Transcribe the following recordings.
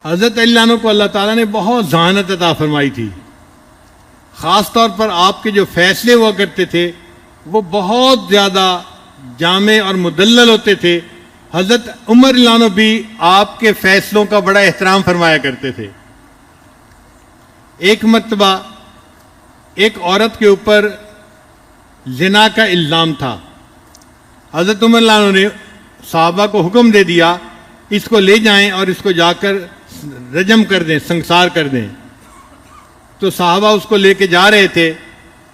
حضرت علی عنہ کو اللہ تعالیٰ نے بہت ذہانت عطا فرمائی تھی. خاص طور پر آپ کے جو فیصلے ہوا کرتے تھے وہ بہت زیادہ جامع اور مدلل ہوتے تھے. حضرت عمر رضی اللہ عنہ بھی آپ کے فیصلوں کا بڑا احترام فرمایا کرتے تھے. ایک مرتبہ ایک عورت کے اوپر زنا کا الزام تھا. حضرت عمر رضی اللہ عنہ نے صحابہ کو حکم دے دیا اس کو لے جائیں اور اس کو جا کر رجم کر دیں، سنسار کر دیں. تو صحابہ اس کو لے کے جا رہے تھے،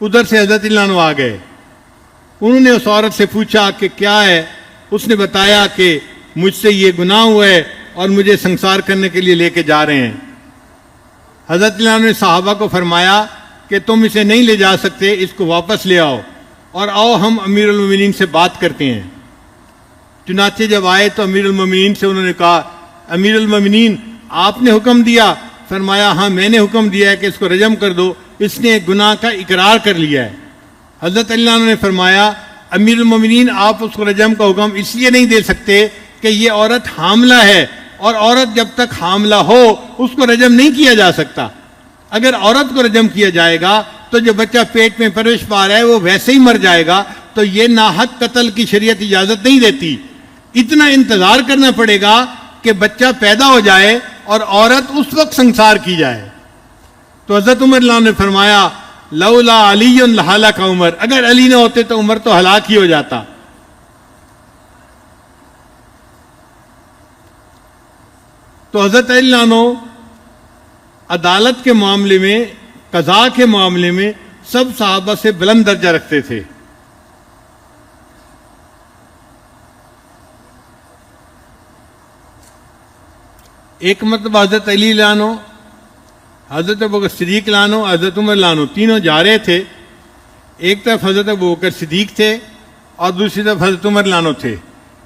ادھر سے حضرت علی عنہ آ گئے. انہوں نے اس عورت سے پوچھا کہ کیا ہے. اس نے بتایا کہ مجھ سے یہ گناہ ہوا ہے اور مجھے سنسار کرنے کے لیے لے کے جا رہے ہیں. حضرت علی عنہ نے صحابہ کو فرمایا کہ تم اسے نہیں لے جا سکتے، اس کو واپس لے آؤ اور آؤ ہم امیر المومنین سے بات کرتے ہیں. چنانچہ جب آئے تو امیر المومنین سے انہوں نے کہا امیر المومنین آپ نے حکم دیا؟ فرمایا ہاں میں نے حکم دیا ہے کہ اس کو رجم کر دو، اس نے گناہ کا اقرار کر لیا ہے. حضرت علی عنہ نے فرمایا امیر المومنین آپ اس کو رجم کا حکم اس لیے نہیں دے سکتے کہ یہ عورت حاملہ ہے اور عورت جب تک حاملہ ہو اس کو رجم نہیں کیا جا سکتا. اگر عورت کو رجم کیا جائے گا تو جو بچہ پیٹ میں پرورش پا رہا ہے وہ ویسے ہی مر جائے گا. تو یہ ناحق قتل کی شریعت اجازت نہیں دیتی. اتنا انتظار کرنا پڑے گا کہ بچہ پیدا ہو جائے اور عورت اس وقت سنسار کی جائے. تو حضرت عمر رضی اللہ عنہ نے فرمایا لولا علی لہلک عمر، اگر علی نہ ہوتے تو عمر تو ہلاک ہی ہو جاتا. تو حضرت علی عنہ عدالت کے معاملے میں، قضاء کے معاملے میں سب صحابہ سے بلند درجہ رکھتے تھے. ایک مرتبہ حضرت علی رضی اللہ عنہ، حضرت ابوبکر صدیق رضی اللہ عنہ، حضرت عمر رضی اللہ عنہ تینوں جا رہے تھے. ایک طرف حضرت ابوبکر صدیق تھے اور دوسری طرف حضرت عمر رضی اللہ عنہ تھے.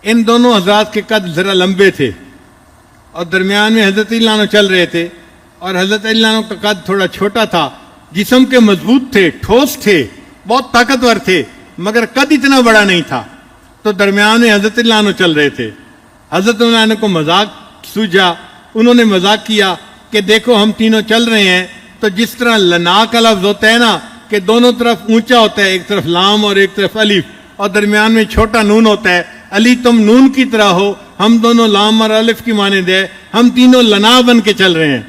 ان دونوں حضرات کے قد ذرا لمبے تھے اور درمیان میں حضرت علی رضی اللہ عنہ چل رہے تھے اور حضرت علی رضی اللہ عنہ کا قد تھوڑا چھوٹا تھا. جسم کے مضبوط تھے، ٹھوس تھے، بہت طاقتور تھے، مگر قد اتنا بڑا نہیں تھا. تو درمیان میں حضرت علی رضی اللہ عنہ چل رہے تھے. حضرت علی عنہ کو مذاق سوجا. انہوں نے مذاق کیا کہ دیکھو ہم تینوں چل رہے ہیں تو جس طرح لنا کا لفظ ہوتا ہے نا کہ دونوں طرف اونچا ہوتا ہے، ایک طرف لام اور ایک طرف الف اور درمیان میں چھوٹا نون ہوتا ہے. علی تم نون کی طرح ہو، ہم دونوں لام اور الف کی مانند ہے، ہم تینوں لنا بن کے چل رہے ہیں.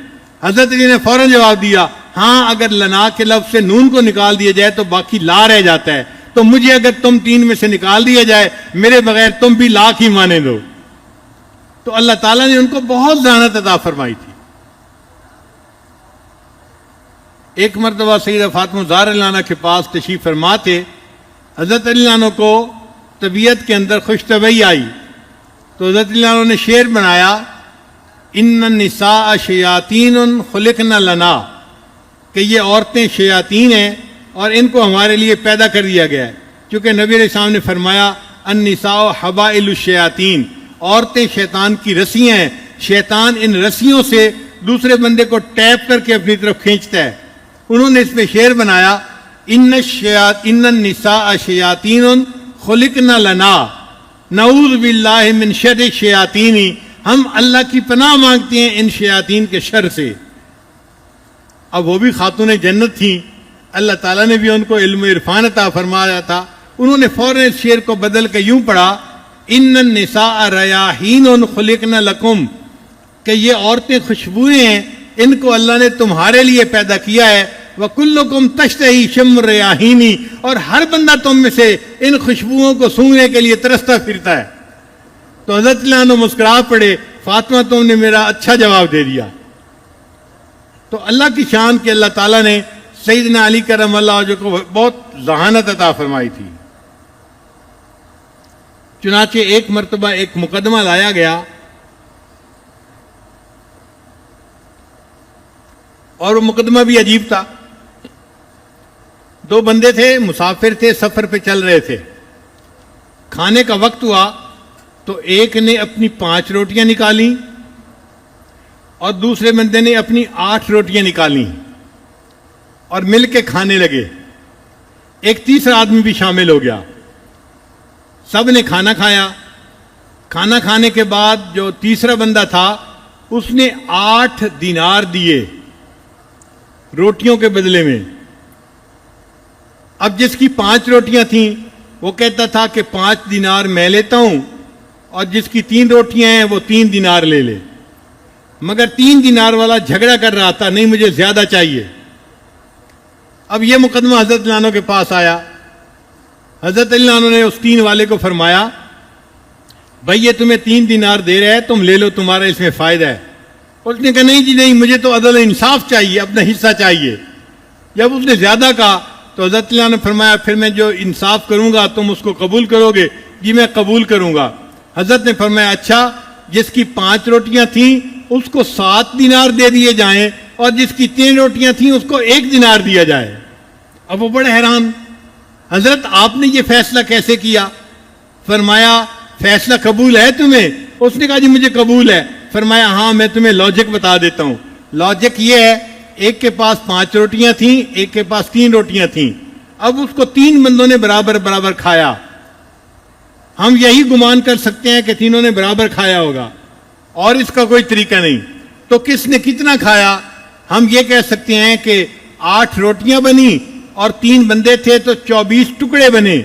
حضرت علی نے فوراً جواب دیا ہاں اگر لنا کے لفظ سے نون کو نکال دیا جائے تو باقی لا رہ جاتا ہے، تو مجھے اگر تم تین میں سے نکال دیا جائے میرے بغیر تم بھی لا کی مانند ہو. تو اللہ تعالیٰ نے ان کو بہت ذہانت عطا فرمائی تھی. ایک مرتبہ سیدہ فاطمہ زہرا رضی اللہ عنہا کے پاس تشریف فرما تھے. حضرت علی عنہ کو طبیعت کے اندر خوش طبعی آئی تو حضرت علی عنہ نے شعر بنایا ان النساء شیاطین خلقن لنا، کہ یہ عورتیں شیاطین ہیں اور ان کو ہمارے لیے پیدا کر دیا گیا ہے. چونکہ نبی علیہ السلام نے فرمایا النساء حبائل الشیاطین، عورتیں شیطان کی رسیاں ہیں، شیطان ان رسیوں سے دوسرے بندے کو ٹیپ کر کے اپنی طرف کھینچتا ہے. انہوں نے اس میں شعر بنایا ان النساء شیاطین خلقن لنا نعوذ باللہ من شر الشیاطین، ہم اللہ کی پناہ مانگتے ہیں ان شیاطین کے شر سے. اب وہ بھی خاتون جنت تھیں، اللہ تعالیٰ نے بھی ان کو علم و عرفان عطا فرمایا تھا. انہوں نے فوراً اس شعر کو بدل کے یوں پڑھا ان النساء ریاحین خلقن لکم، کہ یہ عورتیں خوشبوئیں ہیں، ان کو اللہ نے تمہارے لیے پیدا کیا ہے. وَكُلُّكُمْ تَشْتَهِي شَمُّ الرَّيَاحِينِ، اور ہر بندہ تم میں سے ان خوشبوؤں کو سونگنے کے لیے ترستا پھرتا ہے. تو حضرت علی عنہ مسکرا پڑے فاطمہ تم نے میرا اچھا جواب دے دیا. تو اللہ کی شان کہ اللہ تعالیٰ نے سیدنا علی کرم اللہ وجہہ کو بہت ذہانت عطا فرمائی تھی. چنانچہ ایک مرتبہ ایک مقدمہ لایا گیا اور وہ مقدمہ بھی عجیب تھا. دو بندے تھے، مسافر تھے، سفر پہ چل رہے تھے. کھانے کا وقت ہوا تو ایک نے اپنی 5 روٹیاں نکالیں اور دوسرے بندے نے اپنی 8 روٹیاں نکالیں اور مل کے کھانے لگے. ایک تیسرا آدمی بھی شامل ہو گیا. سب نے کھانا کھایا. کھانا کھانے کے بعد جو تیسرا بندہ تھا اس نے 8 دینار دیے روٹیوں کے بدلے میں. اب جس کی 5 روٹیاں تھیں وہ کہتا تھا کہ 5 دینار میں لیتا ہوں، اور جس کی 3 روٹیاں ہیں وہ 3 دینار لے لے. مگر 3 دینار والا جھگڑا کر رہا تھا، نہیں مجھے زیادہ چاہیے. اب یہ مقدمہ حضرت علی عنہ کے پاس آیا. حضرت علی عنہ نے اس 3 والے کو فرمایا بھائی یہ تمہیں 3 دینار دے رہا ہے، تم لے لو، تمہارا اس میں فائدہ ہے. اس نے کہا نہیں جی نہیں، مجھے تو عدل انصاف چاہیے، اپنا حصہ چاہیے. جب اس نے زیادہ کہا تو حضرت علی عنہ نے فرمایا پھر میں جو انصاف کروں گا تم اس کو قبول کرو گے؟ جی میں قبول کروں گا. حضرت نے فرمایا اچھا، جس کی 5 روٹیاں تھیں اس کو 7 دینار دے دیے جائیں، اور جس کی 3 روٹیاں تھیں اس کو 1 دینار دیا جائے. اب وہ بڑے حیران، حضرت آپ نے یہ فیصلہ کیسے کیا؟ فرمایا فیصلہ قبول ہے تمہیں؟ اس نے کہا جی مجھے قبول ہے. فرمایا ہاں میں تمہیں لاجک بتا دیتا ہوں. لاجک یہ ہے، ایک کے پاس 5 روٹیاں تھیں، ایک کے پاس 3 روٹیاں تھیں. اب اس کو 3 بندوں نے برابر برابر کھایا. ہم یہی گمان کر سکتے ہیں کہ تینوں نے برابر کھایا ہوگا، اور اس کا کوئی طریقہ نہیں. تو کس نے کتنا کھایا؟ ہم یہ کہہ سکتے ہیں کہ 8 روٹیاں بنی اور 3 بندے تھے تو 24 ٹکڑے بنے،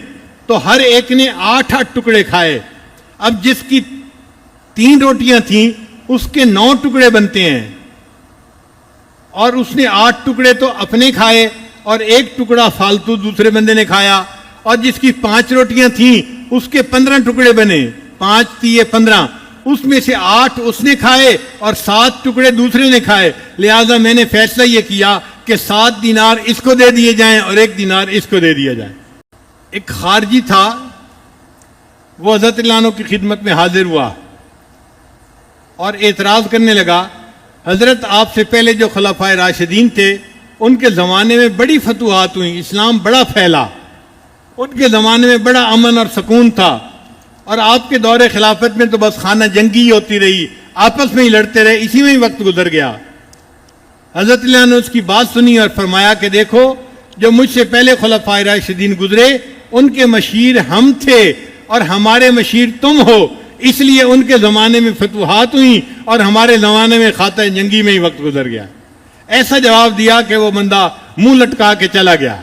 تو ہر ایک نے 8 ٹکڑے کھائے. اب جس کی 3 روٹیاں تھیں اس کے 9 ٹکڑے بنتے ہیں، اور اس نے 8 ٹکڑے تو اپنے کھائے اور 1 ٹکڑا فالتو دوسرے بندے نے کھایا. اور جس کی 5 روٹیاں تھیں اس کے 15 ٹکڑے بنے، 5 تیے 15، اس میں سے 8 اس نے کھائے اور 7 ٹکڑے دوسرے نے کھائے. لہذا میں نے فیصلہ یہ کیا کہ 7 دینار اس کو دے دیے جائیں اور 1 دینار اس کو دے دیا جائے. ایک خارجی تھا، وہ حضرت علی عنہ کی خدمت میں حاضر ہوا اور اعتراض کرنے لگا حضرت آپ سے پہلے جو خلفائے راشدین تھے ان کے زمانے میں بڑی فتوحات ہوئیں، اسلام بڑا پھیلا، ان کے زمانے میں بڑا امن اور سکون تھا، اور آپ کے دور خلافت میں تو بس خانہ جنگی ہی ہوتی رہی، آپس میں ہی لڑتے رہے، اسی میں ہی وقت گزر گیا. حضرت علی عنہ نے اس کی بات سنی اور فرمایا کہ دیکھو جو مجھ سے پہلے خلفائے راشدین گزرے ان کے مشیر ہم تھے اور ہمارے مشیر تم ہو، اس لیے ان کے زمانے میں فتوحات ہوئیں اور ہمارے زمانے میں خانہ جنگی میں ہی وقت گزر گیا. ایسا جواب دیا کہ وہ بندہ منہ لٹکا کے چلا گیا.